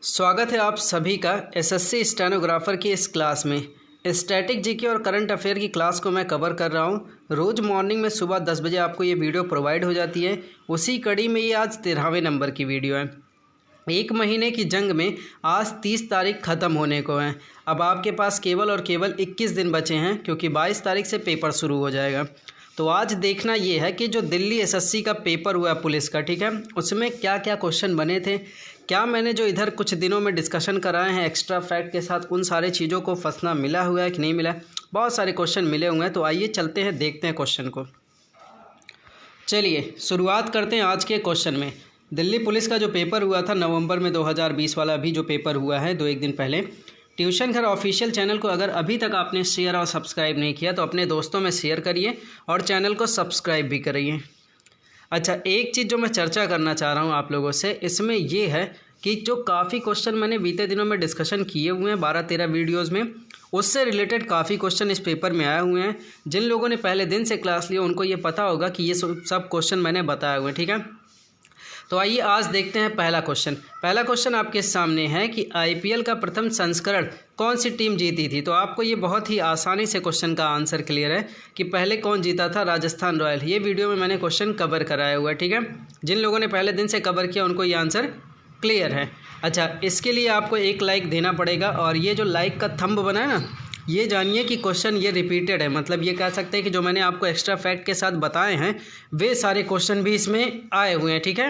स्वागत है आप सभी का एसएससी स्टेनोग्राफर की इस क्लास में। स्टैटिक जीके और करंट अफेयर की क्लास को मैं कवर कर रहा हूं। रोज़ मॉर्निंग में सुबह 10 बजे आपको ये वीडियो प्रोवाइड हो जाती है। उसी कड़ी में ये आज 13वें नंबर की वीडियो है। एक महीने की जंग में आज 30 तारीख ख़त्म होने को है। अब आपके पास केवल और केवल 21 दिन बचे हैं, क्योंकि 22 तारीख से पेपर शुरू हो जाएगा। तो आज देखना ये है कि जो दिल्ली एसएससी का पेपर हुआ पुलिस का, ठीक है, उसमें क्या क्या क्वेश्चन बने थे, क्या मैंने जो इधर कुछ दिनों में डिस्कशन कराए हैं एक्स्ट्रा फैक्ट के साथ, उन सारे चीज़ों को फंसना मिला हुआ है कि नहीं मिला। बहुत सारे क्वेश्चन मिले हुए हैं, तो आइए चलते हैं, देखते हैं क्वेश्चन को। चलिए शुरुआत करते हैं आज के क्वेश्चन में। दिल्ली पुलिस का जो पेपर हुआ था नवंबर में 2020 वाला, अभी जो पेपर हुआ है 2-1 दिन पहले, ट्यूशन घर ऑफिशियल चैनल को अगर अभी तक आपने शेयर और सब्सक्राइब नहीं किया तो अपने दोस्तों में शेयर करिए और चैनल को सब्सक्राइब भी करिए। अच्छा, एक चीज़ जो मैं चर्चा करना चाह रहा हूँ आप लोगों से, इसमें ये है कि जो काफ़ी क्वेश्चन मैंने बीते दिनों में डिस्कशन किए हुए हैं 12-13 वीडियोज़ में, उससे रिलेटेड काफ़ी क्वेश्चन इस पेपर में आए हुए हैं। जिन लोगों ने पहले दिन से क्लास लिया उनको ये पता होगा कि ये सब क्वेश्चन मैंने बताए हुए हैं, ठीक है। तो आइए आज देखते हैं पहला क्वेश्चन। पहला क्वेश्चन आपके सामने है कि आईपीएल का प्रथम संस्करण कौन सी टीम जीती थी। तो आपको ये बहुत ही आसानी से क्वेश्चन का आंसर क्लियर है कि पहले कौन जीता था, राजस्थान रॉयल। ये वीडियो में मैंने क्वेश्चन कवर कराया हुआ है, ठीक है। जिन लोगों ने पहले दिन से कवर किया उनको ये आंसर क्लियर है। अच्छा, इसके लिए आपको एक लाइक देना पड़ेगा, और ये जो लाइक का थंब बना है ना, ये जानिए कि क्वेश्चन ये रिपीटेड है। मतलब ये कह सकते हैं कि जो मैंने आपको एक्स्ट्रा फैक्ट के साथ बताए हैं वे सारे क्वेश्चन भी इसमें आए हुए हैं, ठीक है।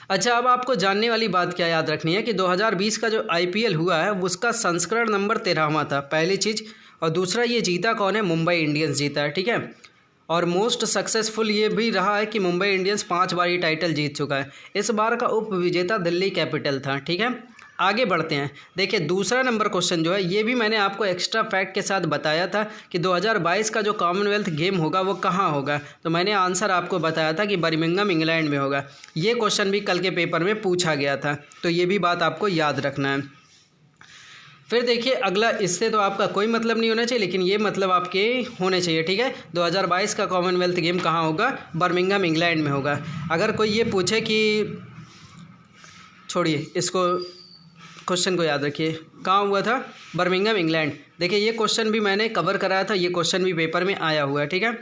अच्छा, अब आपको जानने वाली बात क्या याद रखनी है कि 2020 का जो आईपीएल हुआ है उसका संस्करण नंबर 13वां था, पहली चीज़। और दूसरा, ये जीता कौन है, मुंबई इंडियंस जीता है, ठीक है। और मोस्ट सक्सेसफुल ये भी रहा है कि मुंबई इंडियंस 5 बार ये टाइटल जीत चुका है। इस बार का उप विजेता दिल्ली कैपिटल था, ठीक है। आगे बढ़ते हैं। देखिए, दूसरा नंबर क्वेश्चन जो है ये भी मैंने आपको एक्स्ट्रा फैक्ट के साथ बताया था कि 2022 का जो कॉमनवेल्थ गेम होगा वो कहाँ होगा। तो मैंने आंसर आपको बताया था कि बर्मिंघम इंग्लैंड में होगा। ये क्वेश्चन भी कल के पेपर में पूछा गया था, तो ये भी बात आपको याद रखना है। फिर देखिए अगला, इससे तो आपका कोई मतलब नहीं होना चाहिए, लेकिन ये मतलब आपके होने चाहिए, ठीक है। 2022 का कॉमनवेल्थ गेम कहाँ होगा, बर्मिंघम इंग्लैंड में होगा। अगर कोई ये पूछे कि, छोड़िए इसको, क्वेश्चन को याद रखिए, कहाँ हुआ था, बर्मिंघम इंग्लैंड। देखिए ये क्वेश्चन भी मैंने कवर कराया था, ये क्वेश्चन भी पेपर में आया हुआ है, ठीक है।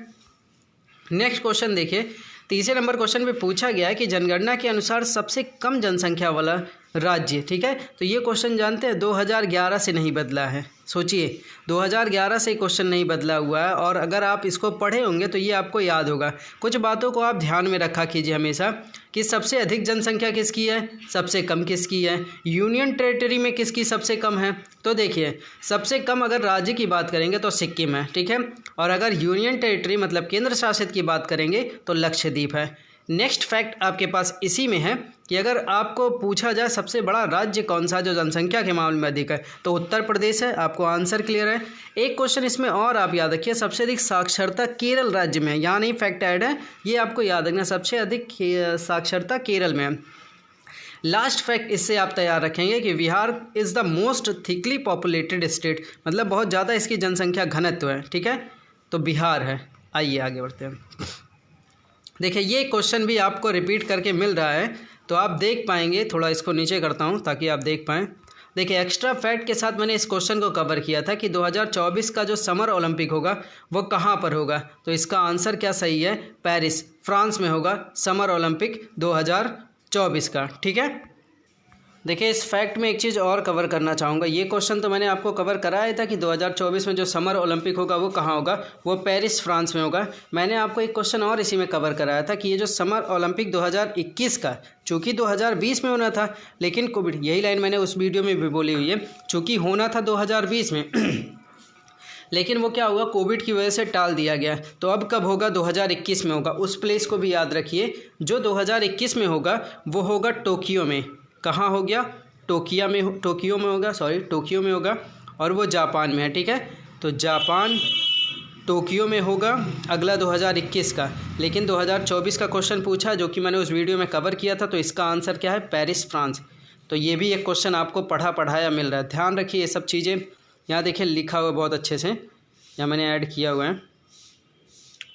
नेक्स्ट क्वेश्चन देखिए, तीसरे नंबर क्वेश्चन पे पूछा गया है कि जनगणना के अनुसार सबसे कम जनसंख्या वाला राज्य, ठीक है। तो ये क्वेश्चन जानते हैं 2011 से नहीं बदला है। सोचिए 2011 से क्वेश्चन नहीं बदला हुआ है, और अगर आप इसको पढ़े होंगे तो ये आपको याद होगा। कुछ बातों को आप ध्यान में रखा कीजिए हमेशा कि सबसे अधिक जनसंख्या किसकी है, सबसे कम किसकी है, यूनियन टेरिटरी में किसकी सबसे कम है। तो देखिए सबसे कम अगर राज्य की बात करेंगे तो सिक्किम है, ठीक है। और अगर यूनियन टेरिटरी मतलब केंद्र शासित की बात करेंगे तो लक्षद्वीप है। नेक्स्ट फैक्ट आपके पास इसी में है कि अगर आपको पूछा जाए सबसे बड़ा राज्य कौन सा जो जनसंख्या के मामले में अधिक है, तो उत्तर प्रदेश है। आपको आंसर क्लियर है। एक क्वेश्चन इसमें और आप याद रखिए, सबसे अधिक साक्षरता केरल राज्य में है। यहाँ नहीं फैक्ट ऐड है, ये आपको याद रखना, सबसे अधिक साक्षरता केरल में है। लास्ट फैक्ट इससे आप तैयार रखेंगे कि Bihar is the most thickly populated state, मतलब बहुत ज़्यादा इसकी जनसंख्या घनत्व है, ठीक है। तो बिहार है। आइए आगे बढ़ते हैं। देखिए ये क्वेश्चन भी आपको रिपीट करके मिल रहा है, तो आप देख पाएंगे। थोड़ा इसको नीचे करता हूँ ताकि आप देख पाएँ। देखिए एक्स्ट्रा फैक्ट के साथ मैंने इस क्वेश्चन को कवर किया था कि 2024 का जो समर ओलंपिक होगा वो कहाँ पर होगा। तो इसका आंसर क्या सही है, पेरिस फ्रांस में होगा समर ओलंपिक 2024 का, ठीक है। देखिए इस फैक्ट में एक चीज़ और कवर करना चाहूँगा। ये क्वेश्चन तो मैंने आपको कवर कराया था कि 2024 में जो समर ओलंपिक होगा वो कहाँ होगा, वो पेरिस फ्रांस में होगा। मैंने आपको एक क्वेश्चन और इसी में कवर कराया था कि ये जो समर ओलंपिक 2021 का, चूँकि 2020 में होना था लेकिन कोविड, यही लाइन मैंने उस वीडियो में भी बोली हुई है, चूँकि होना था 2020 में लेकिन वो क्या हुआ, कोविड की वजह से टाल दिया गया। तो अब कब होगा, 2021 में होगा। उस प्लेस को भी याद रखिए, जो 2021 में होगा वो होगा टोक्यो में। कहाँ हो गया, टोक्यो में होगा, और वो जापान में है, ठीक है। तो जापान टोक्यो में होगा अगला 2021 का। लेकिन 2024 का क्वेश्चन पूछा जो कि मैंने उस वीडियो में कवर किया था, तो इसका आंसर क्या है, पेरिस फ्रांस। तो ये भी एक क्वेश्चन आपको पढ़ाया मिल रहा है, ध्यान रखिए ये सब चीज़ें। यहाँ देखिए लिखा हुआ बहुत अच्छे से, यहाँ मैंने ऐड किया हुआ है,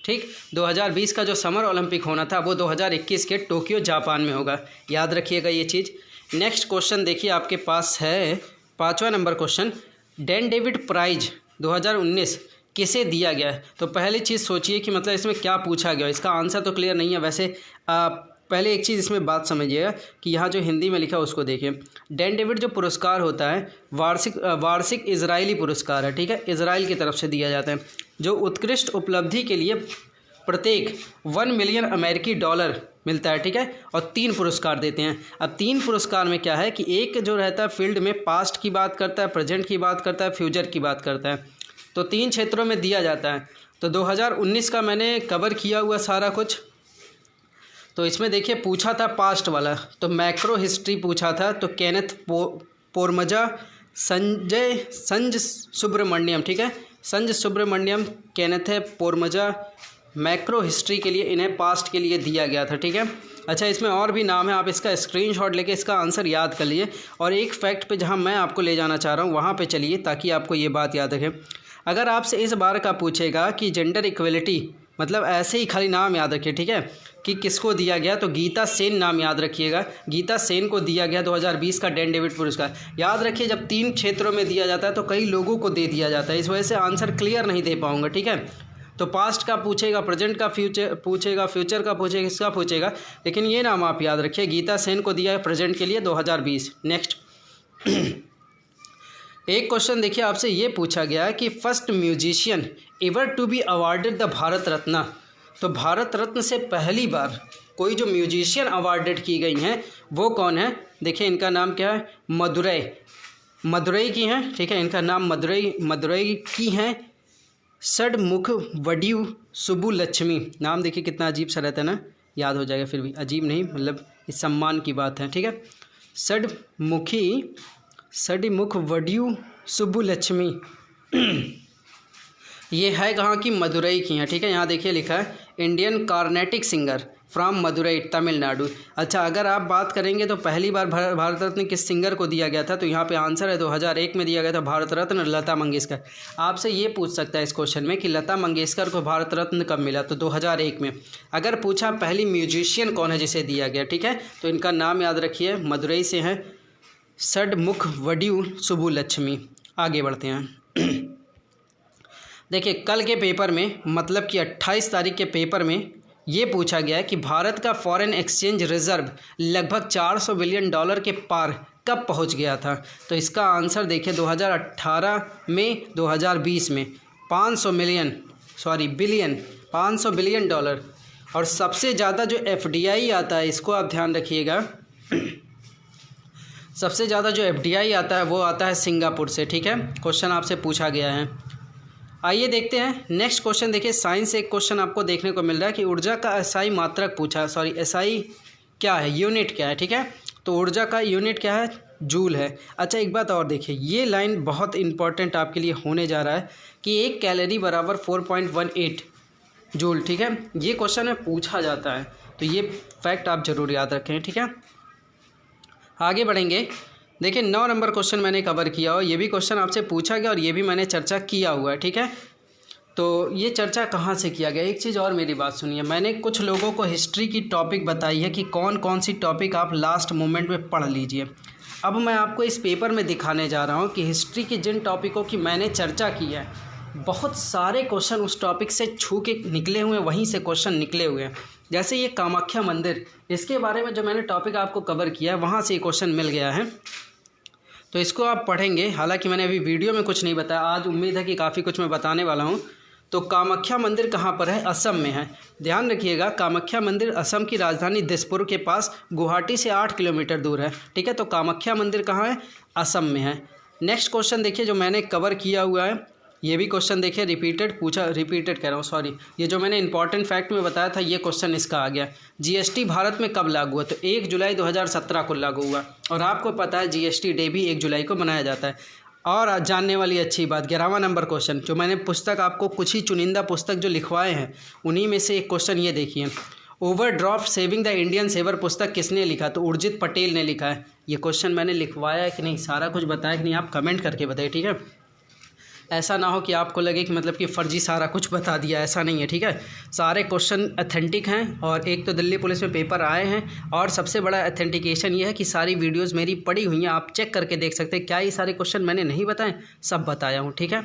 ठीक। 2020 का जो समर ओलंपिक होना था वो 2021 के टोक्यो जापान में होगा, याद रखिएगा ये चीज़। नेक्स्ट क्वेश्चन देखिए आपके पास है 5वां number question, Dan David prize 2019 किसे दिया गया है। तो पहली चीज़ सोचिए कि मतलब इसमें क्या पूछा गया, इसका आंसर तो क्लियर नहीं है। वैसे पहले एक चीज़ इसमें बात समझिएगा कि यहाँ जो हिंदी में लिखा है उसको देखिए। डैन डेविड जो पुरस्कार होता है वार्षिक इजरायली पुरस्कार है, ठीक है, इजराइल की तरफ से दिया जाता है, जो उत्कृष्ट उपलब्धि के लिए प्रत्येक 1 मिलियन अमेरिकी डॉलर मिलता है, ठीक है, और 3 पुरस्कार देते हैं। अब 3 पुरस्कार में क्या है कि एक जो रहता है फील्ड में पास्ट की बात करता है, प्रेजेंट की बात करता है, फ्यूचर की बात करता है, तो 3 क्षेत्रों में दिया जाता है। तो 2019 का मैंने कवर किया हुआ सारा कुछ। तो इसमें देखिए पूछा था पास्ट वाला, तो मैक्रो हिस्ट्री पूछा था, तो केनेथ पोरमजा, संज सुब्रमण्यम, ठीक है, संज सुब्रमण्यम, केनेथ पोरमजा, मैक्रो हिस्ट्री के लिए इन्हें पास्ट के लिए दिया गया था, ठीक है। अच्छा, इसमें और भी नाम है, आप इसका स्क्रीनशॉट लेके इसका आंसर याद कर लिए। और एक फैक्ट पे जहाँ मैं आपको ले जाना चाह रहा हूँ वहाँ पे चलिए, ताकि आपको ये बात याद रखे। अगर आपसे इस बार का पूछेगा कि जेंडर इक्वलिटी, मतलब ऐसे ही खाली नाम याद रखिए, ठीक है, कि किसको दिया गया, तो गीता सेन नाम याद रखिएगा। गीता सेन को दिया गया 2020 का डैन डेविड पुरस्कार। याद रखिए, जब 3 क्षेत्रों में दिया जाता है तो कई लोगों को दे दिया जाता है, इस वजह से आंसर क्लियर नहीं दे पाऊंगा, ठीक है। तो पास्ट का पूछेगा, प्रेजेंट का पूछेगा, फ्यूचर का पूछेगा, इसका पूछेगा, लेकिन ये नाम आप याद रखिए, गीता सेन को दिया है प्रेजेंट के लिए 2020। नेक्स्ट एक क्वेश्चन देखिए आपसे ये पूछा गया कि first musician ever to be awarded the Bharat Ratna. तो भारत रत्न से पहली बार कोई जो म्यूजिशियन अवार्डेड की गई हैं वो कौन है। देखिए इनका नाम क्या है, मदुरई की हैं, ठीक है, इनका नाम मदुरई की हैं षडमुख वड्यू सुब्बुलक्ष्मी। नाम देखिए कितना अजीब सा रहता है ना, याद हो जाएगा, फिर भी अजीब नहीं, मतलब इस सम्मान की बात है, ठीक है। षडमुख वड्यू सुब्बुलक्ष्मी ये है कहाँ की, मदुरई की हैं, ठीक है। यहाँ देखिए लिखा है Indian Carnatic singer from Madurai Tamil Nadu. अच्छा, अगर आप बात करेंगे तो पहली बार भारत रत्न किस सिंगर को दिया गया था, तो यहाँ पे आंसर है 2001 में दिया गया था भारत रत्न लता मंगेशकर। आपसे ये पूछ सकता है इस क्वेश्चन में कि लता मंगेशकर को भारत रत्न कब मिला, तो 2001 में। अगर पूछा पहली म्यूजिशियन कौन है जिसे दिया गया, ठीक है, तो इनका नाम याद रखिए, मदुरई से हैं षडमुख वड्यू सुब्बुलक्ष्मी। आगे बढ़ते हैं। देखिए कल के पेपर में, मतलब कि 28 तारीख के पेपर में ये पूछा गया है कि भारत का फॉरेन एक्सचेंज रिजर्व लगभग 400 बिलियन डॉलर के पार कब पहुंच गया था। तो इसका आंसर देखिए 2018 में, 2020 में 500 बिलियन डॉलर। और सबसे ज़्यादा जो FDI आता है, इसको आप ध्यान रखिएगा, सबसे ज़्यादा जो FDI आता है वो आता है सिंगापुर से, ठीक है। क्वेश्चन आपसे पूछा गया है। आइए देखते हैं नेक्स्ट क्वेश्चन। देखिए साइंस से एक क्वेश्चन आपको देखने को मिल रहा है कि ऊर्जा का SI मात्रक पूछा, SI क्या है, यूनिट क्या है, ठीक है। तो ऊर्जा का यूनिट क्या है, जूल है। अच्छा, एक बात और देखिए, ये लाइन बहुत इंपॉर्टेंट आपके लिए होने जा रहा है कि 1 कैलोरी बराबर 4.18 जूल, ठीक है। ये क्वेश्चन में पूछा जाता है, तो ये फैक्ट आप जरूर याद रखें, ठीक है। आगे बढ़ेंगे। देखिए 9 नंबर क्वेश्चन मैंने कवर किया और ये भी क्वेश्चन आपसे पूछा गया और ये भी मैंने चर्चा किया हुआ है, ठीक है। तो ये चर्चा कहाँ से किया गया, एक चीज़ और मेरी बात सुनिए, मैंने कुछ लोगों को हिस्ट्री की टॉपिक बताई है कि कौन कौन सी टॉपिक आप लास्ट मोमेंट में पढ़ लीजिए। अब मैं आपको इस पेपर में दिखाने जा रहा हूँ कि हिस्ट्री की जिन टॉपिकों की मैंने चर्चा की है, बहुत सारे क्वेश्चन उस टॉपिक से छू के निकले हुए हैं, वहीं से क्वेश्चन निकले हुए हैं। जैसे ये कामाख्या मंदिर, इसके बारे में जो मैंने टॉपिक आपको कवर किया है वहाँ से ये क्वेश्चन मिल गया है, तो इसको आप पढ़ेंगे। हालांकि मैंने अभी वीडियो में कुछ नहीं बताया, आज उम्मीद है कि काफ़ी कुछ मैं बताने वाला हूँ। तो कामाख्या मंदिर कहाँ पर है, असम में है। ध्यान रखिएगा, कामाख्या मंदिर असम की राजधानी दिसपुर के पास गुवाहाटी से 8 किलोमीटर दूर है, ठीक है। तो कामाख्या मंदिर कहाँ है, असम में है। नेक्स्ट क्वेश्चन देखिए जो मैंने कवर किया हुआ है, ये भी क्वेश्चन देखिए रिपीटेड कह रहा हूँ, सॉरी, ये जो मैंने इंपॉर्टेंट फैक्ट में बताया था ये क्वेश्चन इसका आ गया। GST भारत में कब लागू हुआ, तो 1 जुलाई 2017 को लागू हुआ। और आपको पता है GST डे भी 1 जुलाई को मनाया जाता है। और आज जानने वाली अच्छी बात, 11वां नंबर क्वेश्चन, जो मैंने पुस्तक आपको कुछ ही चुनिंदा पुस्तक जो लिखवाए हैं उन्हीं में से एक क्वेश्चन ये देखिए, overdraft saving the Indian saver पुस्तक किसने लिखा, तो उर्जित पटेल ने लिखा है। ये क्वेश्चन मैंने लिखवाया है कि नहीं, सारा कुछ बताया कि नहीं, आप कमेंट करके बताइए, ठीक है। ऐसा ना हो कि आपको लगे कि मतलब कि फ़र्जी सारा कुछ बता दिया, ऐसा नहीं है, ठीक है। सारे क्वेश्चन अथेंटिक हैं और एक तो दिल्ली पुलिस में पेपर आए हैं और सबसे बड़ा अथेंटिकेशन ये है कि सारी वीडियोज़ मेरी पड़ी हुई हैं, आप चेक करके देख सकते हैं। क्या ये सारे क्वेश्चन मैंने नहीं बताए, सब बताया हूँ, ठीक है।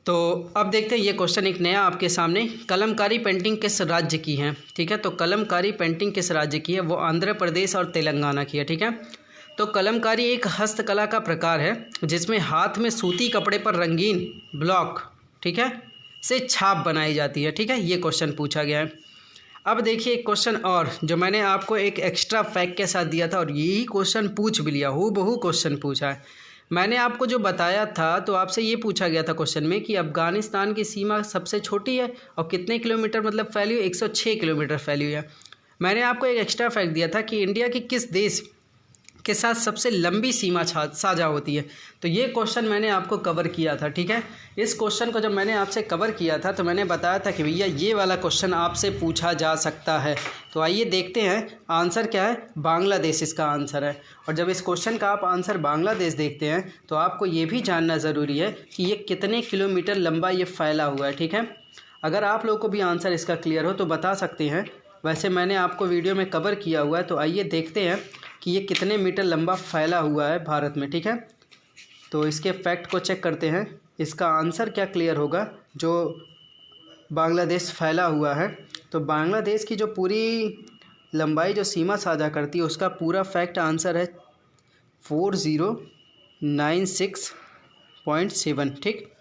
तो अब देखते हैं ये क्वेश्चन एक नया आपके सामने, कलमकारी पेंटिंग किस राज्य की है, ठीक है। तो कलमकारी पेंटिंग किस राज्य की है, वो आंध्र प्रदेश और तेलंगाना की है, ठीक है। तो कलमकारी एक हस्तकला का प्रकार है जिसमें हाथ में सूती कपड़े पर रंगीन ब्लॉक, ठीक है, से छाप बनाई जाती है, ठीक है। ये क्वेश्चन पूछा गया है। अब देखिए एक क्वेश्चन और जो मैंने आपको एक एक्स्ट्रा फैक्ट के साथ दिया था और यही क्वेश्चन पूछ भी लिया, हूबहू क्वेश्चन पूछा है। मैंने आपको जो बताया था तो आपसे ये पूछा गया था क्वेश्चन में कि अफ़गानिस्तान की सीमा सबसे छोटी है और कितने किलोमीटर मतलब फैली हुई, 106 किलोमीटर फैली हुई है। मैंने आपको एक एक्स्ट्रा फैक्ट दिया था कि इंडिया की किस देश के साथ सबसे लंबी सीमा साझा होती है। तो ये क्वेश्चन मैंने आपको कवर किया था, ठीक है। इस क्वेश्चन को जब मैंने आपसे कवर किया था तो मैंने बताया था कि भैया ये वाला क्वेश्चन आपसे पूछा जा सकता है। तो आइए देखते हैं आंसर क्या है, बांग्लादेश इसका आंसर है। और जब इस क्वेश्चन का आप आंसर बांग्लादेश देखते हैं तो आपको ये भी जानना ज़रूरी है कि ये कितने किलोमीटर लंबा ये फैला हुआ है, ठीक है। अगर आप लोगों को भी आंसर इसका क्लियर हो तो बता सकते हैं, वैसे मैंने आपको वीडियो में कवर किया हुआ है। तो आइए देखते हैं कि ये कितने मीटर लंबा फैला हुआ है भारत में, ठीक है। तो इसके फैक्ट को चेक करते हैं, इसका आंसर क्या क्लियर होगा जो बांग्लादेश फैला हुआ है। तो बांग्लादेश की जो पूरी लंबाई जो सीमा साझा करती है उसका पूरा फैक्ट आंसर है 4096.7, ठीक,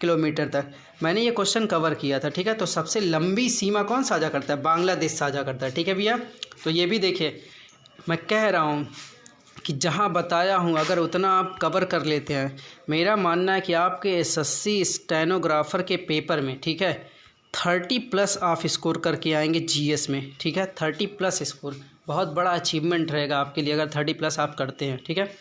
किलोमीटर तक। मैंने ये क्वेश्चन कवर किया था, ठीक है। तो सबसे लंबी सीमा कौन साझा करता है, बांग्लादेश साझा करता है, ठीक है भैया। तो ये भी देखिए मैं कह रहा हूँ कि जहाँ बताया हूँ अगर उतना आप कवर कर लेते हैं, मेरा मानना है कि आपके एसएससी स्टेनोग्राफर के पेपर में, ठीक है, 30+ आप स्कोर करके आएंगे जीएस में, ठीक है। 30+ स्कोर बहुत बड़ा अचीवमेंट रहेगा आपके लिए अगर 30+ आप करते हैं, ठीक है।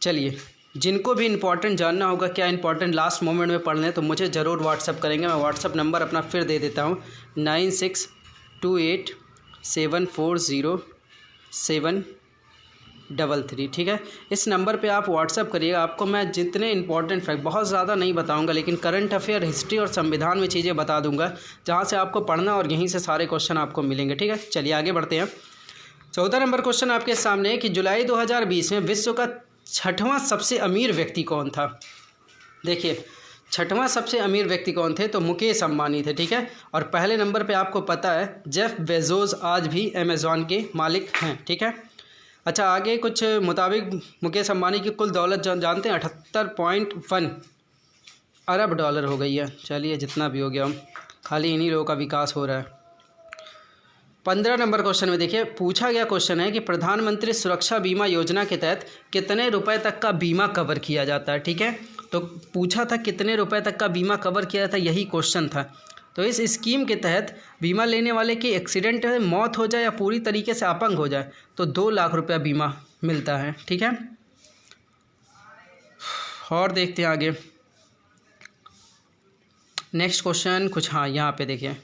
चलिए, जिनको भी इंपॉर्टेंट जानना होगा क्या इंपॉर्टेंट लास्ट मोमेंट में पढ़ लें तो मुझे ज़रूर व्हाट्सअप करेंगे। मैं व्हाट्सअप नंबर अपना फिर दे देता हूँ, 9628740733, ठीक है। इस नंबर पे आप व्हाट्सअप करिएगा, आपको मैं जितने इंपॉर्टेंट फैक्ट, बहुत ज़्यादा नहीं बताऊंगा लेकिन करंट अफेयर, हिस्ट्री और संविधान में चीज़ें बता दूंगा जहाँ से आपको पढ़ना और यहीं से सारे क्वेश्चन आपको मिलेंगे, ठीक है। चलिए आगे बढ़ते हैं। 14 नंबर क्वेश्चन आपके सामने है कि जुलाई 2020 में विश्व का 6वां सबसे अमीर व्यक्ति कौन था। देखिए 6वां सबसे अमीर व्यक्ति कौन थे, तो मुकेश अंबानी थे, ठीक है। और पहले नंबर पे आपको पता है जेफ बेजोस आज भी अमेज़ॉन के मालिक हैं, ठीक है। अच्छा, आगे कुछ मुताबिक मुकेश अंबानी की कुल दौलत जानते हैं 78.1 अरब डॉलर हो गई है। चलिए जितना भी हो गया, खाली इन्हीं लोगों का विकास हो रहा है। 15 नंबर क्वेश्चन में देखिए पूछा गया क्वेश्चन है कि प्रधानमंत्री सुरक्षा बीमा योजना के तहत कितने रुपए तक का बीमा कवर किया जाता है, ठीक है। तो पूछा था कितने रुपए तक का बीमा कवर किया जाता है, यही क्वेश्चन था। तो इस स्कीम के तहत बीमा लेने वाले की एक्सीडेंट में मौत हो जाए या पूरी तरीके से अपंग हो जाए तो 2 लाख रुपया बीमा मिलता है, ठीक है। और देखते हैं आगे नेक्स्ट क्वेश्चन कुछ, हाँ यहाँ पे देखिए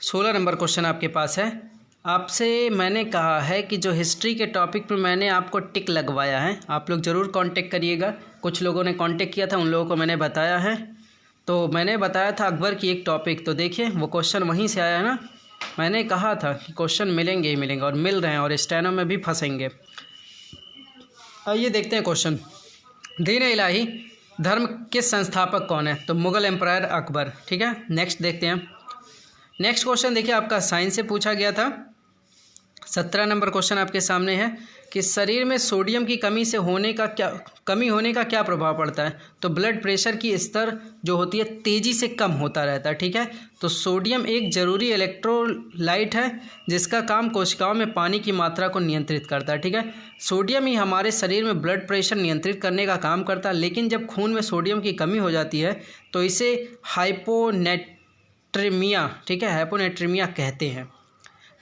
16 नंबर क्वेश्चन आपके पास है। आपसे मैंने कहा है कि जो हिस्ट्री के टॉपिक पर मैंने आपको टिक लगवाया है, आप लोग ज़रूर कांटेक्ट करिएगा। कुछ लोगों ने कांटेक्ट किया था, उन लोगों को मैंने बताया है। तो मैंने बताया था अकबर की एक टॉपिक, तो देखिए वो क्वेश्चन वहीं से आया है ना। मैंने कहा था कि क्वेश्चन मिलेंगे ही मिलेंगे और मिल रहे हैं और स्टेनो में भी फंसेंगे। आइए देखते हैं क्वेश्चन, दीन इलाही धर्म के संस्थापक कौन है, तो मुग़ल एम्पायर अकबर, ठीक है। नेक्स्ट देखते हैं। नेक्स्ट क्वेश्चन देखिए आपका साइंस से पूछा गया था। 17 नंबर क्वेश्चन आपके सामने है कि शरीर में सोडियम की कमी होने का क्या प्रभाव पड़ता है, तो ब्लड प्रेशर की स्तर जो होती है तेज़ी से कम होता रहता है, ठीक है। तो सोडियम एक ज़रूरी इलेक्ट्रोलाइट है जिसका काम कोशिकाओं में पानी की मात्रा को नियंत्रित करता है, ठीक है। सोडियम ही हमारे शरीर में ब्लड प्रेशर नियंत्रित करने का काम करता है, लेकिन जब खून में सोडियम की कमी हो जाती है तो इसे हाइपोनेट्रीमिया, ठीक है, हाइपोनेट्रीमिया कहते हैं।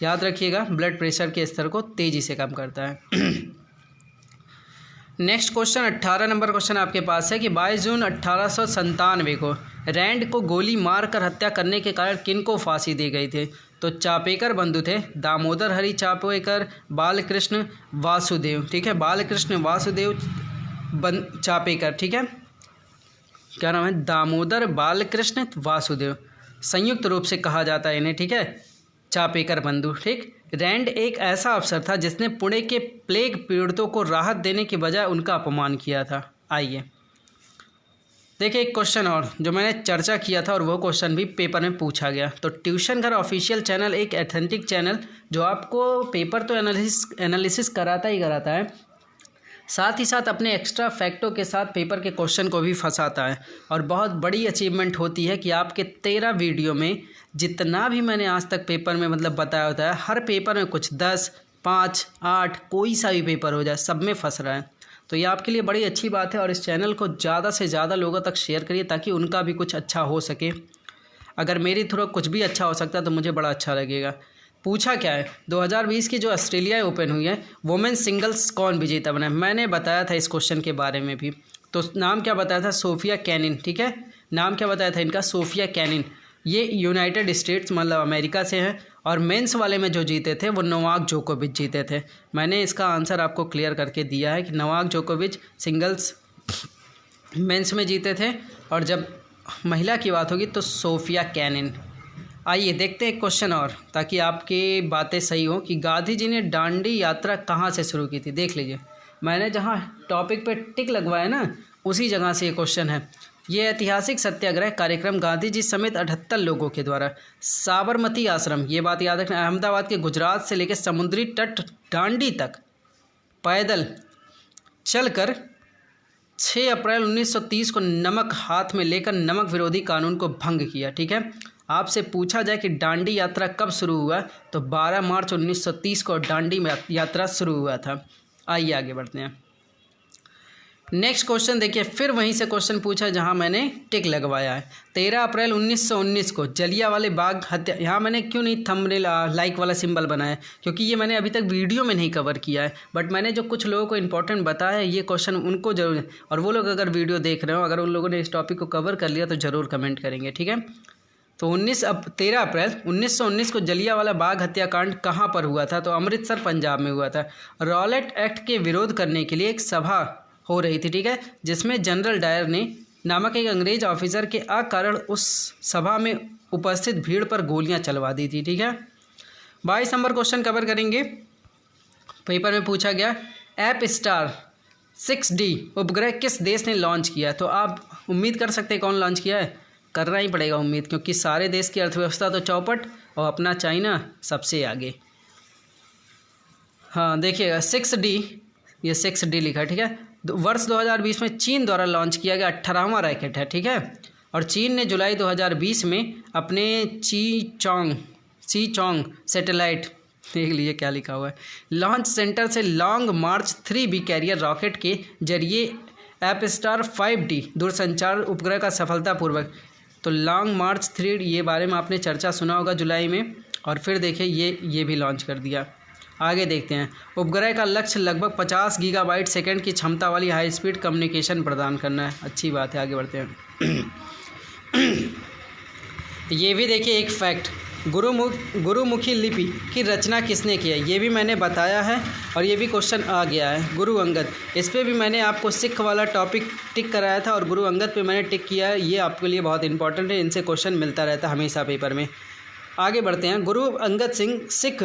याद रखिएगा, ब्लड प्रेशर के स्तर को तेज़ी से कम करता है। नेक्स्ट क्वेश्चन 18 नंबर क्वेश्चन आपके पास है कि 22 जून 1897 को रैंड को गोली मारकर हत्या करने के कारण किन को फांसी दी गई थी, तो चापेकर बंधु थे, दामोदर हरि चापेकर, बालकृष्ण वासुदेव, ठीक है, बालकृष्ण वासुदेव चापेकर, ठीक है। क्या नाम है, दामोदर बालकृष्ण वासुदेव, संयुक्त रूप से कहा जाता है इन्हें, ठीक है, चापेकर बंधु। ठीक, रैंड एक ऐसा अफसर था जिसने पुणे के प्लेग पीड़ितों को राहत देने के बजाय उनका अपमान किया था। आइए देखिए एक क्वेश्चन और जो मैंने चर्चा किया था और वो क्वेश्चन भी पेपर में पूछा गया। तो ट्यूशन घर ऑफिशियल चैनल एक एथेंटिक चैनल जो आपको पेपर तो एनालिसिस कराता ही कराता है, साथ ही साथ अपने एक्स्ट्रा फैक्टों के साथ पेपर के क्वेश्चन को भी फंसाता है। और बहुत बड़ी अचीवमेंट होती है कि आपके 13 वीडियो में जितना भी मैंने आज तक पेपर में मतलब बताया होता है, हर पेपर में कुछ 10, 5, 8 कोई सा भी पेपर हो जाए सब में फंस रहा है। तो ये आपके लिए बड़ी अच्छी बात है और इस चैनल को ज़्यादा से ज़्यादा लोगों तक शेयर करिए ताकि उनका भी कुछ अच्छा हो सके। अगर मेरी थ्रू कुछ भी अच्छा हो सकता है तो मुझे बड़ा अच्छा लगेगा। पूछा क्या है, 2020 की जो ऑस्ट्रेलिया ओपन हुई है वुमेन्स सिंगल्स कौन विजेता बना है, मैंने बताया था इस क्वेश्चन के बारे में भी। तो नाम क्या बताया था, सोफिया कैनिन। ठीक है, नाम क्या बताया था इनका, सोफिया कैनिन। ये यूनाइटेड स्टेट्स मतलब अमेरिका से हैं और मेंस वाले में जो जीते थे वो नोवाक जोकोविच जीते थे। मैंने इसका आंसर आपको क्लियर करके दिया है कि नोवाक जोकोविच सिंगल्स मेंस में जीते थे और जब महिला की बात होगी तो सोफिया कैनिन। आइए देखते हैं क्वेश्चन और, ताकि आपकी बातें सही हो कि गांधी जी ने दांडी यात्रा कहाँ से शुरू की थी। देख लीजिए मैंने जहाँ टॉपिक पे टिक लगवाया ना उसी जगह से ये क्वेश्चन है। ये ऐतिहासिक सत्याग्रह कार्यक्रम गांधी जी समेत 78 लोगों के द्वारा साबरमती आश्रम, ये बात याद रखना, अहमदाबाद के गुजरात से लेकर समुद्री तट दांडी तक पैदल चलकर 6 अप्रैल 1930 को नमक हाथ में लेकर नमक विरोधी कानून को भंग किया। ठीक है, आपसे पूछा जाए कि दांडी यात्रा कब शुरू हुआ तो 12 मार्च 1930 को दांडी यात्रा शुरू हुआ था। आइए आगे बढ़ते हैं। नेक्स्ट क्वेश्चन देखिए, फिर वहीं से क्वेश्चन पूछा जहां मैंने टिक लगवाया है। 13 अप्रैल 1919 को जलियांवाला बाग हत्या, यहाँ मैंने क्यों नहीं थंबनेल लाइक वाला सिंबल बनाया, क्योंकि ये मैंने अभी तक वीडियो में नहीं कवर किया है, बट मैंने जो कुछ लोगों को इंपॉर्टेंट बताया है ये क्वेश्चन उनको जरूर, और वो लोग अगर वीडियो देख रहे हो, अगर उन लोगों ने इस टॉपिक को कवर कर लिया तो ज़रूर कमेंट करेंगे। ठीक है, तो 13 अप्रैल 1919 को जलियांवाला बाग हत्याकांड कहाँ पर हुआ था, तो अमृतसर पंजाब में हुआ था। रॉलेट एक्ट के विरोध करने के लिए एक सभा हो रही थी। ठीक है, जिसमें जनरल डायर ने नामक एक अंग्रेज ऑफिसर के अकारण उस सभा में उपस्थित भीड़ पर गोलियां चलवा दी थी। ठीक है, 22 नंबर क्वेश्चन कवर करेंगे। पेपर में पूछा गया एप स्टार 6D उपग्रह किस देश ने लॉन्च किया, तो आप उम्मीद कर सकते हैं कौन लॉन्च किया है, करना ही पड़ेगा उम्मीद, क्योंकि सारे देश की अर्थव्यवस्था तो चौपट और अपना चाइना सबसे आगे। हाँ देखिएगा 6D, ये 6D लिखा है। ठीक है, वर्ष 2020 में चीन द्वारा लॉन्च किया गया 18वां रॉकेट है। ठीक है, और चीन ने जुलाई 2020 में अपने ची चोंग सैटेलाइट, देख लीजिए क्या लिखा हुआ है, लॉन्च सेंटर से लॉन्ग मार्च 3B कैरियर रॉकेट के जरिए एप स्टार 5D दूरसंचार उपग्रह का सफलतापूर्वक, तो लॉन्ग मार्च 3 ये बारे में आपने चर्चा सुना होगा जुलाई में, और फिर देखिए ये भी लॉन्च कर दिया। आगे देखते हैं, उपग्रह का लक्ष्य लगभग 50 गीगाबाइट सेकंड की क्षमता वाली हाई स्पीड कम्युनिकेशन प्रदान करना है। अच्छी बात है, आगे बढ़ते हैं। ये भी देखिए एक फैक्ट, गुरुमुखी लिपि की रचना किसने की है, ये भी मैंने बताया है और ये भी क्वेश्चन आ गया है, गुरु अंगद। इस पर भी मैंने आपको सिख वाला टॉपिक टिक कराया था और गुरु अंगद पे मैंने टिक किया है, ये आपके लिए बहुत इंपॉर्टेंट है, इनसे क्वेश्चन मिलता रहता है हमेशा पेपर में। आगे बढ़ते हैं, गुरु अंगद सिंह सिख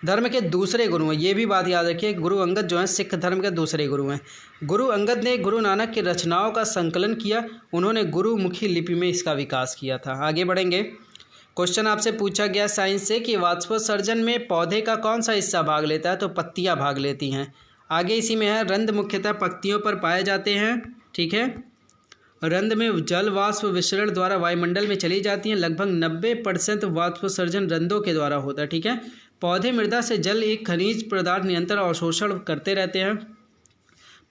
धर्म के दूसरे गुरु हैं, ये भी बात याद रखिए, गुरु अंगद जो हैं सिख धर्म के दूसरे गुरु हैं। गुरु अंगद ने गुरु नानक की रचनाओं का संकलन किया, उन्होंने गुरुमुखी लिपि में इसका विकास किया था। आगे बढ़ेंगे, क्वेश्चन आपसे पूछा गया साइंस से कि वाष्पोत्सर्जन में पौधे का कौन सा हिस्सा भाग लेता है, तो पत्तियां भाग लेती हैं। आगे इसी में है, रंध्र मुख्यतः पत्तियों पर पाए जाते हैं। ठीक है, रंध्र में जल वाष्प विसरण द्वारा वायुमंडल में चली जाती हैं, लगभग 90% वाष्पोत्सर्जन रंध्रों के द्वारा होता है। ठीक है, पौधे मृदा से जल एक खनिज पदार्थ निरंतर अवशोषण करते रहते हैं।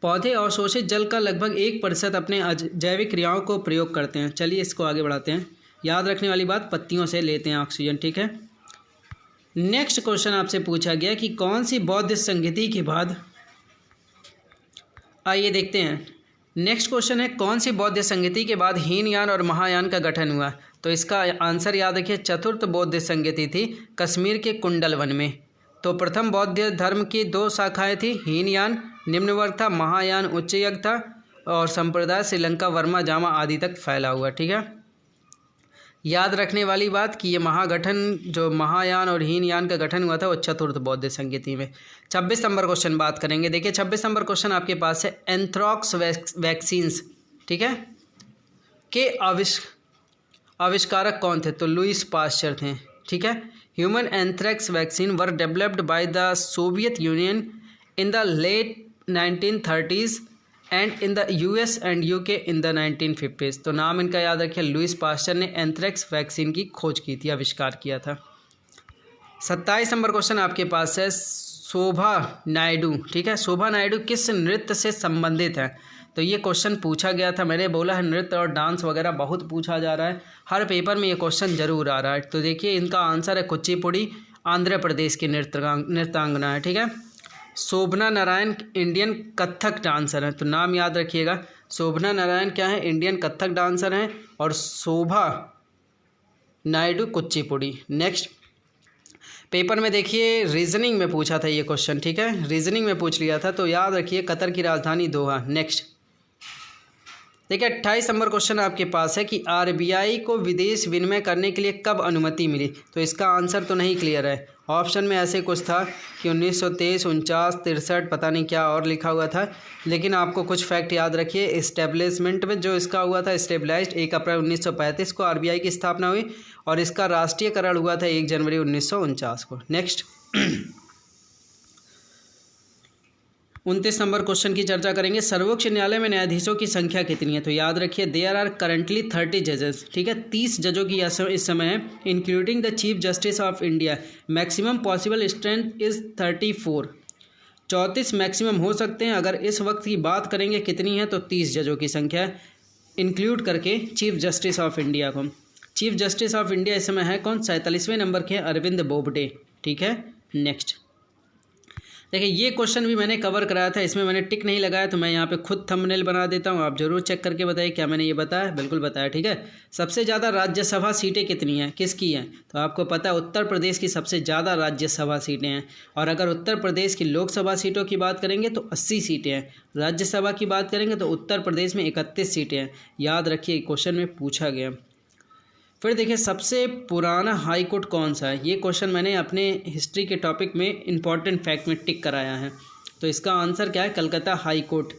पौधे अवशोषित जल का लगभग 1% अपने जैविक क्रियाओं को प्रयोग करते हैं। चलिए इसको आगे बढ़ाते हैं, याद रखने वाली बात, पत्तियों से लेते हैं ऑक्सीजन। ठीक है, नेक्स्ट क्वेश्चन आपसे पूछा गया कि कौन सी बौद्ध संगति के बाद, आइए देखते हैं। नेक्स्ट क्वेश्चन है, कौन सी बौद्ध संगति के बाद हीनयान और महायान का गठन हुआ, तो इसका आंसर याद रखिए, चतुर्थ बौद्ध संगति थी कश्मीर के कुंडल वन में। तो प्रथम बौद्ध धर्म की 2 शाखाएं थी, हीनयान निम्न वर्ग था, महायान उच्च वर्ग था, और संप्रदाय श्रीलंका, वर्मा, जामा आदि तक फैला हुआ। ठीक है, याद रखने वाली बात कि ये महागठन जो महायान और हीनयान का गठन हुआ था वो चतुर्थ बौद्ध संगीति में। 26 नंबर क्वेश्चन बात करेंगे। देखिए 26 नंबर क्वेश्चन आपके पास है एंथ्रॉक्स वैक्सीन्स, ठीक है, के आविष्कारक कौन थे? तो लुईस पास्चर थे। ठीक है, human anthrax vaccine were developed by the Soviet Union in the late 1930s and in the US and UK in the 1950s। तो नाम इनका याद रखिए, लुईस पास्चर ने एंथ्रैक्स वैक्सीन की खोज की थी, आविष्कार किया था। 27 नंबर क्वेश्चन आपके पास है शोभा नायडू। ठीक है, शोभा नायडू किस नृत्य से संबंधित है? तो ये क्वेश्चन पूछा गया था, मैंने बोला है नृत्य और डांस वगैरह बहुत पूछा जा रहा है, हर पेपर में ये क्वेश्चन जरूर आ रहा है। तो देखिए इनका आंसर है कुचिपुड़ी, आंध्र प्रदेश की नृत्यांगना है। ठीक है, शोभना नारायण इंडियन कथक डांसर है, तो नाम याद रखिएगा। शोभना नारायण क्या है? इंडियन कथक डांसर हैं, और शोभा नायडू कुचिपुड़ी। नेक्स्ट पेपर में देखिए रीजनिंग में पूछा था ये क्वेश्चन। ठीक है, रीजनिंग में पूछ लिया था, तो याद रखिए कतर की राजधानी दोहा। नेक्स्ट देखिए 28 नंबर क्वेश्चन आपके पास है कि आरबीआई को विदेश विनिमय करने के लिए कब अनुमति मिली? तो इसका आंसर तो नहीं क्लियर है। ऑप्शन में ऐसे कुछ था कि 1923, 49, 63, पता नहीं क्या और लिखा हुआ था, लेकिन आपको कुछ फैक्ट याद रखिए। इस्टेब्लिशमेंट में जो इसका हुआ था स्टेबलाइज्ड 1 अप्रैल 1935 को आरबीआई की स्थापना हुई, और इसका राष्ट्रीयकरण हुआ था 1 जनवरी 1949 को। नेक्स्ट 29 नंबर क्वेश्चन की चर्चा करेंगे। सर्वोच्च न्यायालय में न्यायाधीशों की संख्या कितनी है? तो याद रखिए देयर आर करंटली 30 जजेस। ठीक है, 30 जजों की इस समय है, including the chief justice of India. Maximum possible strength is 34। 34 maximum हो सकते हैं। अगर इस वक्त की बात करेंगे कितनी है, तो 30 जजों की संख्या इंक्लूड करके चीफ जस्टिस ऑफ इंडिया को। चीफ जस्टिस ऑफ इंडिया इस समय है कौन? 47वें नंबर के अरविंद बोबडे। ठीक है, नेक्स्ट देखिए ये क्वेश्चन भी मैंने कवर कराया था, इसमें मैंने टिक नहीं लगाया, तो मैं यहाँ पे खुद थंबनेल बना देता हूँ, आप जरूर चेक करके बताइए क्या मैंने ये बताया। बिल्कुल बताया। ठीक है, सबसे ज़्यादा राज्यसभा सीटें कितनी हैं, किसकी हैं? तो आपको पता है उत्तर प्रदेश की सबसे ज़्यादा राज्यसभा सीटें हैं। और अगर उत्तर प्रदेश की लोकसभा सीटों की बात करेंगे तो 80 सीटें हैं। राज्यसभा की बात करेंगे तो उत्तर प्रदेश में 31 सीटें हैं। याद रखिए क्वेश्चन में पूछा गया। फिर देखिए सबसे पुराना हाई कोर्ट कौन सा है? ये क्वेश्चन मैंने अपने हिस्ट्री के टॉपिक में इंपॉर्टेंट फैक्ट में टिक कराया है। तो इसका आंसर क्या है? Calcutta high court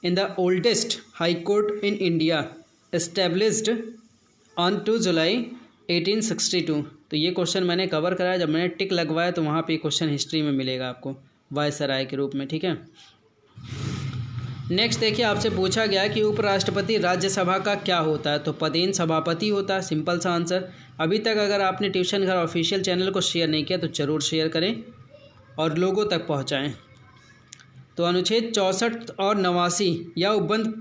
in the oldest high court in India established on 2 जुलाई 1862। तो ये क्वेश्चन मैंने कवर कराया, जब मैंने टिक लगवाया तो वहाँ पे क्वेश्चन हिस्ट्री में मिलेगा आपको वायसराय के रूप में। ठीक है, नेक्स्ट देखिए आपसे पूछा गया कि उपराष्ट्रपति राज्यसभा का क्या होता है? तो पदेन सभापति होता है। सिंपल सा आंसर। अभी तक अगर आपने ट्यूशन घर ऑफिशियल चैनल को शेयर नहीं किया तो ज़रूर शेयर करें और लोगों तक पहुंचाएं। तो अनुच्छेद 64 और 89 या उपबंध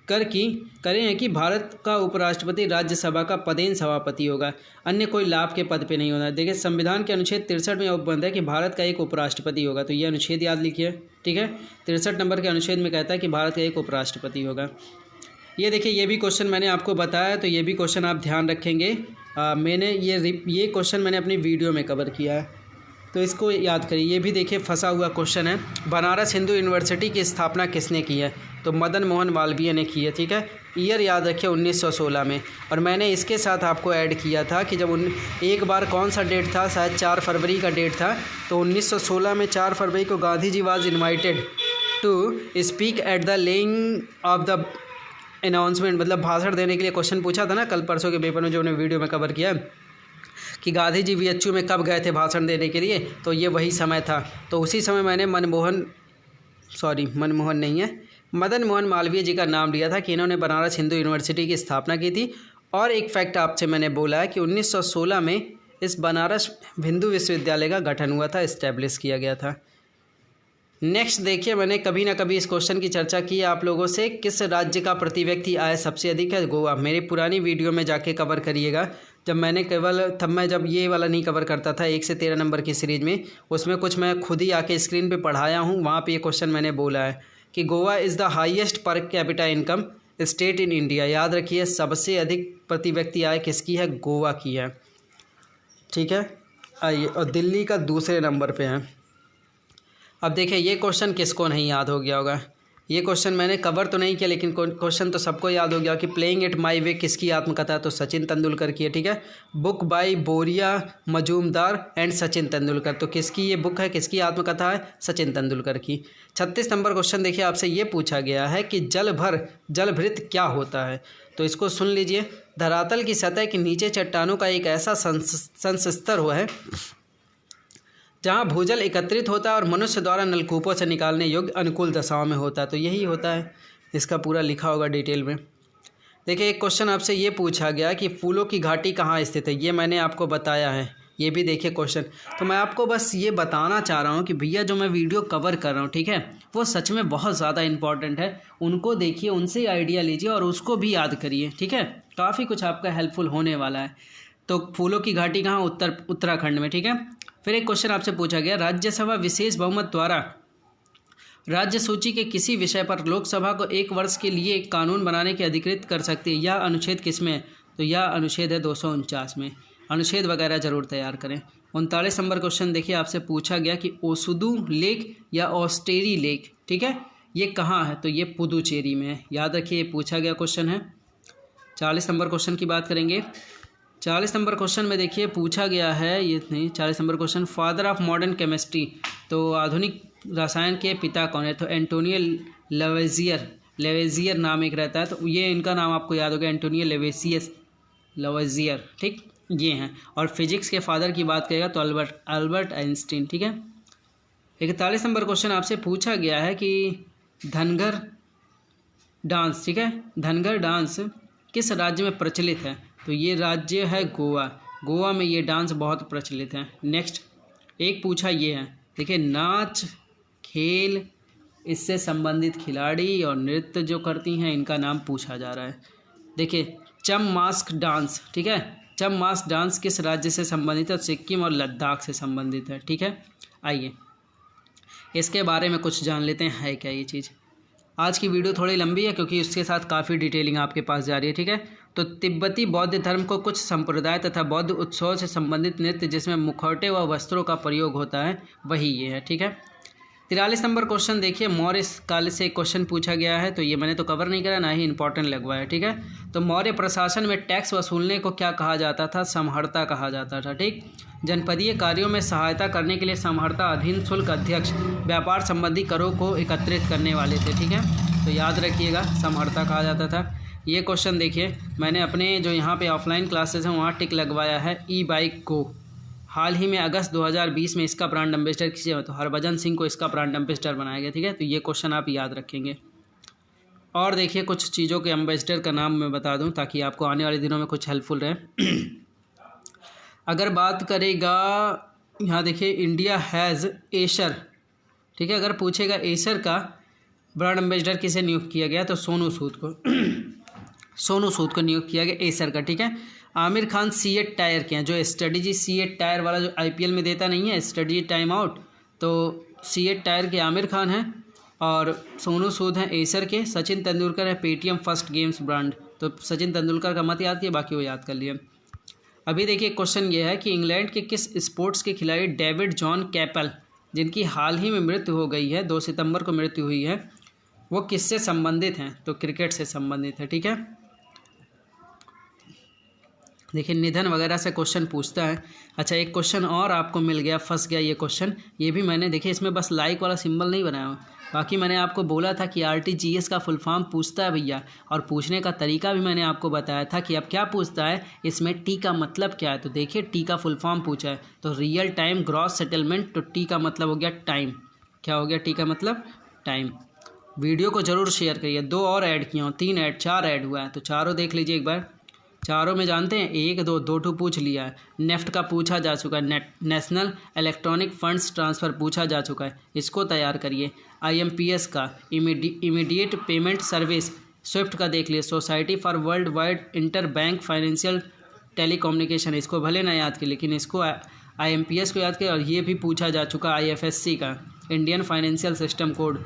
करें हैं कि भारत का उपराष्ट्रपति राज्यसभा का पदेन सभापति होगा, अन्य कोई लाभ के पद पे नहीं होना। देखिए संविधान के अनुच्छेद 63 में उपबंध है कि भारत का एक उपराष्ट्रपति होगा, तो ये अनुच्छेद याद लिखिए। ठीक है, 63 नंबर के अनुच्छेद में कहता है कि भारत का एक उपराष्ट्रपति होगा। ये देखिए ये भी क्वेश्चन मैंने आपको बताया, तो ये भी क्वेश्चन आप ध्यान रखेंगे। मैंने ये क्वेश्चन मैंने अपनी वीडियो में कवर किया है, तो इसको याद करिए। ये भी देखिए फंसा हुआ क्वेश्चन है। बनारस हिंदू यूनिवर्सिटी की स्थापना किसने की है? तो मदन मोहन मालवीय ने की है। ठीक है, ईयर याद रखिए 1916 में। और मैंने इसके साथ आपको ऐड किया था कि जब एक बार कौन सा डेट था, शायद 4 फरवरी का डेट था। तो 1916 में 4 फरवरी को Gandhi ji was invited to speak at the laying of the announcement, मतलब भाषण देने के लिए। क्वेश्चन पूछा था ना कल परसों के पेपर में, जो मैंने वीडियो में कवर किया कि गांधी जी VHU में कब गए थे भाषण देने के लिए, तो ये वही समय था। तो उसी समय मैंने मदन मोहन मालवीय जी का नाम लिया था कि इन्होंने बनारस हिंदू यूनिवर्सिटी की स्थापना की थी। और एक फैक्ट आपसे मैंने बोला है कि 1916 में इस बनारस हिंदू विश्वविद्यालय का गठन हुआ था, इस्टेब्लिश किया गया था। नेक्स्ट देखिए मैंने कभी ना कभी इस क्वेश्चन की चर्चा की है आप लोगों से, किस राज्य का प्रति व्यक्ति आय सबसे अधिक है? गोवा। मेरी पुरानी वीडियो में जाके कवर करिएगा, जब मैंने जब ये वाला नहीं कवर करता था 1 से 13 नंबर की सीरीज़ में, उसमें कुछ मैं खुद ही आके स्क्रीन पे पढ़ाया हूँ। वहाँ पे ये क्वेश्चन मैंने बोला है कि Goa is the highest per capita income state in India. याद रखिए सबसे अधिक प्रति व्यक्ति आय किसकी है? गोवा की है। ठीक है, आइए, और दिल्ली का दूसरे नंबर पे है। अब देखिए ये क्वेश्चन किसको नहीं याद हो गया होगा। ये क्वेश्चन मैंने कवर तो नहीं किया, लेकिन क्वेश्चन तो सबको याद हो गया कि प्लेइंग इट माई वे किसकी आत्मकथा है, तो सचिन तेंदुलकर की है। ठीक है, बुक बाय बोरिया मजूमदार एंड सचिन तेंदुलकर, तो किसकी ये बुक है, किसकी आत्मकथा है, सचिन तेंदुलकर की। 36 नंबर क्वेश्चन देखिए, आपसे ये पूछा गया है कि जलभृत क्या होता है, तो इसको सुन लीजिए। धरातल की सतह के नीचे चट्टानों का एक ऐसा संस्तर हुआ है जहाँ भूजल एकत्रित होता है और मनुष्य द्वारा नलकूपों से निकालने योग्य अनुकूल दशाओं में होता है, तो यही होता है। इसका पूरा लिखा होगा डिटेल में। देखिए, एक क्वेश्चन आपसे ये पूछा गया कि फूलों की घाटी कहाँ स्थित है, ये मैंने आपको बताया है। ये भी देखिए क्वेश्चन, तो मैं आपको बस ये बताना चाह रहा हूँ कि भैया जो मैं वीडियो कवर कर रहा हूँ, ठीक है, वो सच में बहुत ज़्यादा इंपॉर्टेंट है। उनको देखिए, उनसे आइडिया लीजिए और उसको भी याद करिए। ठीक है, काफ़ी कुछ आपका हेल्पफुल होने वाला है। तो फूलों की घाटी कहाँ, उत्तराखंड में। ठीक है, फिर एक क्वेश्चन आपसे पूछा गया, राज्यसभा विशेष बहुमत द्वारा राज्य सूची के किसी विषय पर लोकसभा को 1 वर्ष के लिए एक कानून बनाने की अधिकृत कर सकती है, यह अनुच्छेद किसमें, तो यह अनुच्छेद है 249 में। अनुच्छेद वगैरह जरूर तैयार करें। 39 नंबर क्वेश्चन देखिए, आपसे पूछा गया कि ओसुदू लेक या ऑस्टेरी लेक, ठीक है, ये कहाँ है, तो ये पुदुचेरी में है। याद रखिए, ये पूछा गया क्वेश्चन है। 40 नंबर क्वेश्चन की बात करेंगे। 40 नंबर क्वेश्चन में देखिए पूछा गया है, ये नहीं, 40 number question, father of modern chemistry, तो आधुनिक रसायन के पिता कौन है, तो एंटोनियो लेवेजियर नाम एक रहता है, तो ये इनका नाम आपको याद होगा, एंटोनियो लेवेजियर। ठीक, ये हैं। और फिजिक्स के फादर की बात करेगा तो अल्बर्ट आइंस्टीन। ठीक है, 41 नंबर क्वेश्चन आपसे पूछा गया है कि धनगर डांस, ठीक है, धनगर डांस किस राज्य में प्रचलित है, तो ये राज्य है गोवा। गोवा में ये डांस बहुत प्रचलित है। नेक्स्ट एक पूछा ये है, देखिए, नाच खेल इससे संबंधित खिलाड़ी और नृत्य जो करती हैं इनका नाम पूछा जा रहा है। देखिए, चम मास्क डांस, ठीक है, चम मास्क डांस किस राज्य से संबंधित है, सिक्किम और लद्दाख से संबंधित है। ठीक है, आइए इसके बारे में कुछ जान लेते हैं, है क्या ये चीज़। आज की वीडियो थोड़ी लंबी है क्योंकि उसके साथ काफ़ी डिटेलिंग आपके पास जा रही है। ठीक है, तो तिब्बती बौद्ध धर्म को कुछ संप्रदाय तथा बौद्ध उत्सव से संबंधित नृत्य जिसमें मुखौटे व वस्त्रों का प्रयोग होता है, वही ये है। ठीक है, 43 नंबर क्वेश्चन देखिए, मौर्य काल से क्वेश्चन पूछा गया है, तो ये मैंने तो कवर नहीं करा, ना ही इंपॉर्टेंट लगवाया। ठीक है, तो मौर्य प्रशासन में टैक्स वसूलने को क्या कहा जाता था, समहर्ता कहा जाता था। ठीक, जनपदीय कार्यों में सहायता करने के लिए समहर्ता अधीन शुल्क अध्यक्ष व्यापार संबंधी करों को एकत्रित करने वाले थे। ठीक है, तो याद रखिएगा, समहर्ता कहा जाता था। ये क्वेश्चन देखिए, मैंने अपने जो यहाँ पे ऑफलाइन क्लासेस हैं वहाँ टिक लगवाया है, ई बाइक को हाल ही में अगस्त 2020 में इसका ब्रांड एम्बेसडर किसे है, तो हरभजन सिंह को इसका ब्रांड एम्बेसडर बनाया गया। ठीक है, तो ये क्वेश्चन आप याद रखेंगे। और देखिए, कुछ चीज़ों के एम्बेसडर का नाम मैं बता दूं ताकि आपको आने वाले दिनों में कुछ हेल्पफुल रहे। अगर बात करेगा, यहाँ देखिए, इंडिया हैज़ एसर, ठीक है, अगर पूछेगा एसर का ब्रांड एम्बेसडर किसे नियुक्त किया गया, तो सोनू सूद को सोनू सूद को नियुक्त किया गया एसर का। ठीक है, आमिर खान सीएट टायर के हैं, जो स्ट्रेटजी सीएट टायर वाला जो आईपीएल में देता नहीं है, स्ट्रेटजी टाइम आउट, तो सीएट टायर के आमिर खान हैं और सोनू सूद हैं एसर के। सचिन तेंदुलकर है पेटीएम फर्स्ट गेम्स ब्रांड, तो सचिन तेंदुलकर का मत याद किया, बाकी वो याद कर लिए। अभी देखिए, क्वेश्चन ये है कि इंग्लैंड के किस स्पोर्ट्स के खिलाड़ी डेविड जॉन कैपल, जिनकी हाल ही में मृत्यु हो गई है, 2 सितंबर को मृत्यु हुई है, वो किससे संबंधित हैं, तो क्रिकेट से संबंधित है। ठीक है, देखिए, निधन वगैरह से क्वेश्चन पूछता है। अच्छा, एक क्वेश्चन और आपको मिल गया, फंस गया ये क्वेश्चन, ये भी मैंने देखिए इसमें बस लाइक वाला सिंबल नहीं बनाया हुआ, बाकी मैंने आपको बोला था कि आरटीजीएस का फुल फॉर्म पूछता है भैया, और पूछने का तरीका भी मैंने आपको बताया था कि अब क्या पूछता है, इसमें टी का मतलब क्या है। तो देखिए, टी का फुल फॉर्म पूछा है, तो रियल टाइम ग्रॉस सेटलमेंट, तो टी का मतलब हो गया टाइम। क्या हो गया टी का मतलब, टाइम। वीडियो को ज़रूर शेयर करिए। 2 और ऐड किया हूँ, 3 ऐड 4 ऐड हुआ है, तो चारों देख लीजिए एक बार। चारों में जानते हैं 1 2 2 पूछ लिया है। नेफ्ट का पूछा जा चुका है, नेशनल इलेक्ट्रॉनिक फंड्स ट्रांसफ़र पूछा जा चुका है, इसको तैयार करिए। आईएमपीएस का इमीडिएट पेमेंट सर्विस, स्विफ्ट का देख लिए। Society for world wide inter bank financial telecommunication, इसको भले ना याद किए लेकिन इसको आईएमपीएस को याद किया। और ये भी पूछा जा चुका आईएफएससी का, इंडियन फाइनेंशियल सिस्टम कोड,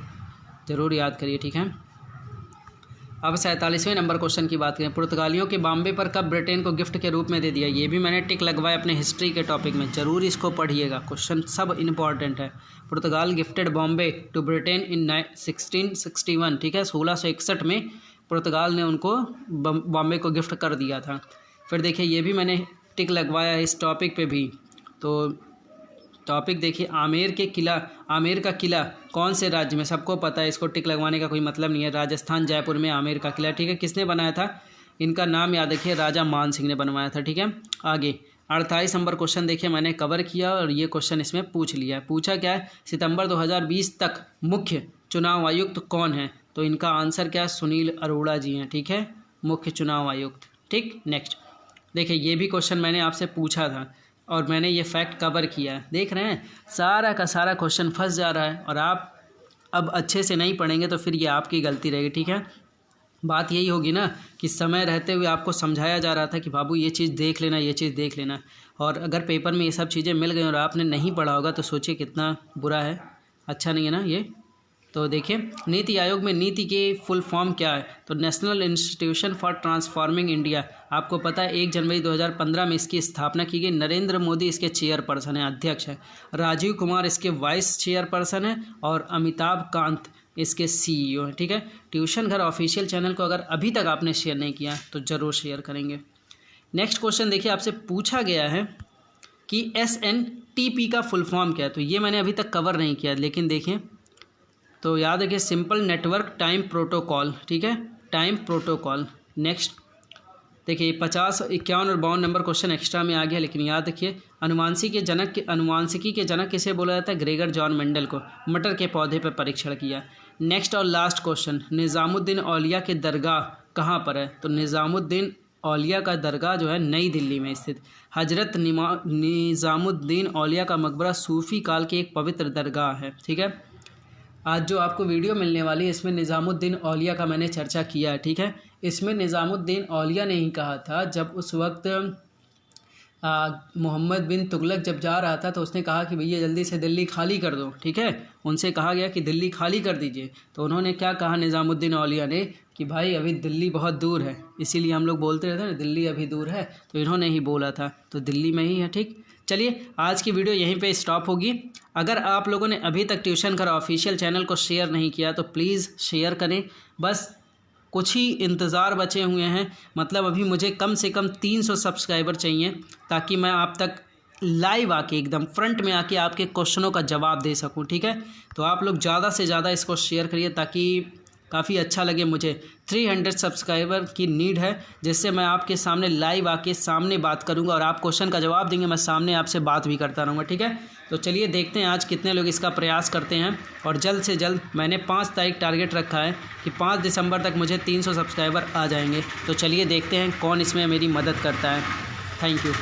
ज़रूर याद करिए। ठीक है, अब 47वें नंबर क्वेश्चन की बात करें। पुर्तगालियों के बॉम्बे पर कब ब्रिटेन को गिफ्ट के रूप में दे दिया? ये भी मैंने टिक लगवाया अपने हिस्ट्री के टॉपिक में, ज़रूर इसको पढ़िएगा, क्वेश्चन सब इंपॉर्टेंट है। Portugal gifted Bombay to Britain in 1661, ठीक है, 1661 में पुर्तगाल ने उनको बॉम्बे को गिफ्ट कर दिया था। फिर देखिए ये भी मैंने टिक लगवाया है इस टॉपिक पे भी। तो टॉपिक देखिए, आमेर का किला कौन से राज्य में? सबको पता है, इसको टिक लगवाने का कोई मतलब नहीं है। राजस्थान जयपुर में आमेर का किला, ठीक है। किसने बनाया था? इनका नाम याद रखिए, राजा मान सिंह ने बनवाया था, ठीक है। आगे 48 नंबर क्वेश्चन देखिए मैंने कवर किया और ये क्वेश्चन इसमें पूछ लिया है। पूछा क्या है? सितंबर 2020 तक मुख्य चुनाव आयुक्त कौन है? तो इनका आंसर क्या है? सुनील अरोड़ा जी हैं, ठीक है, मुख्य चुनाव आयुक्त, ठीक। नेक्स्ट देखिए ये भी क्वेश्चन मैंने आपसे पूछा था और मैंने ये फैक्ट कवर किया है। देख रहे हैं सारा का सारा क्वेश्चन फंस जा रहा है और आप अब अच्छे से नहीं पढ़ेंगे तो फिर ये आपकी गलती रहेगी, ठीक है। बात यही होगी ना कि समय रहते हुए आपको समझाया जा रहा था कि बाबू ये चीज़ देख लेना, ये चीज़ देख लेना, और अगर पेपर में ये सब चीज़ें मिल गई और आपने नहीं पढ़ा होगा तो सोचिए कितना बुरा है, अच्छा नहीं है ना ये। तो देखिए नीति आयोग में नीति की फुल फॉर्म क्या है? तो national institution for transforming India. आपको पता है 1 जनवरी 2015 में इसकी स्थापना की गई। नरेंद्र मोदी इसके चेयरपर्सन है, अध्यक्ष है। राजीव कुमार इसके वाइस चेयरपर्सन है और अमिताभ कांत इसके CEO हैं, ठीक है। ट्यूशन घर ऑफिशियल चैनल को अगर अभी तक आपने शेयर नहीं किया तो ज़रूर शेयर करेंगे। नेक्स्ट क्वेश्चन देखिए आपसे पूछा गया है कि SNTP का फुल फॉर्म क्या है? तो ये मैंने अभी तक कवर नहीं किया, लेकिन देखिए तो याद रखिए सिंपल नेटवर्क टाइम प्रोटोकॉल, ठीक है, टाइम प्रोटोकॉल। नेक्स्ट देखिए 50, 51 और 52 नंबर क्वेश्चन एक्स्ट्रा में आ गया, लेकिन याद रखिए अनुवांशिकी के जनक किसे बोला जाता है? ग्रेगर जॉन मेंडल को। मटर के पौधे पर परीक्षण किया। नेक्स्ट और लास्ट क्वेश्चन, निज़ामुद्दीन औलिया के दरगाह कहाँ पर है? तो निज़ामुद्दीन औलिया का दरगाह जो है नई दिल्ली में स्थित। हजरत निज़ामुद्दीन औलिया का मकबरा सूफ़ी काल की एक पवित्र दरगाह है, ठीक है। आज जो आपको वीडियो मिलने वाली है इसमें निज़ामुद्दीन औलिया का मैंने चर्चा किया है, ठीक है। इसमें निज़ामुद्दीन औलिया ने ही कहा था, जब उस वक्त मोहम्मद बिन तुगलक जब जा रहा था तो उसने कहा कि भैया जल्दी से दिल्ली खाली कर दो, ठीक है। उनसे कहा गया कि दिल्ली खाली कर दीजिए, तो उन्होंने क्या कहा निज़ामुद्दीन औलिया ने कि भाई अभी दिल्ली बहुत दूर है, इसीलिए हम लोग बोलते रहते हैं ना दिल्ली अभी दूर है, तो इन्होंने ही बोला था, तो दिल्ली में ही है, ठीक। चलिए आज की वीडियो यहीं पे स्टॉप होगी। अगर आप लोगों ने अभी तक ट्यूशन घर ऑफिशियल चैनल को शेयर नहीं किया तो प्लीज़ शेयर करें। बस कुछ ही इंतज़ार बचे हुए हैं, मतलब अभी मुझे कम से कम 300 सब्सक्राइबर चाहिए ताकि मैं आप तक लाइव आके एकदम फ्रंट में आके आपके क्वेश्चनों का जवाब दे सकूं, ठीक है। तो आप लोग ज़्यादा से ज़्यादा इसको शेयर करिए ताकि काफ़ी अच्छा लगे मुझे। 300 सब्सक्राइबर की नीड है, जिससे मैं आपके सामने लाइव आके सामने बात करूंगा और आप क्वेश्चन का जवाब देंगे, मैं सामने आपसे बात भी करता रहूँगा, ठीक है। तो चलिए देखते हैं आज कितने लोग इसका प्रयास करते हैं, और जल्द से जल्द मैंने 5 तारीख टारगेट रखा है कि 5 दिसंबर तक मुझे 300 सब्सक्राइबर आ जाएंगे। तो चलिए देखते हैं कौन इसमें मेरी मदद करता है। Thank you.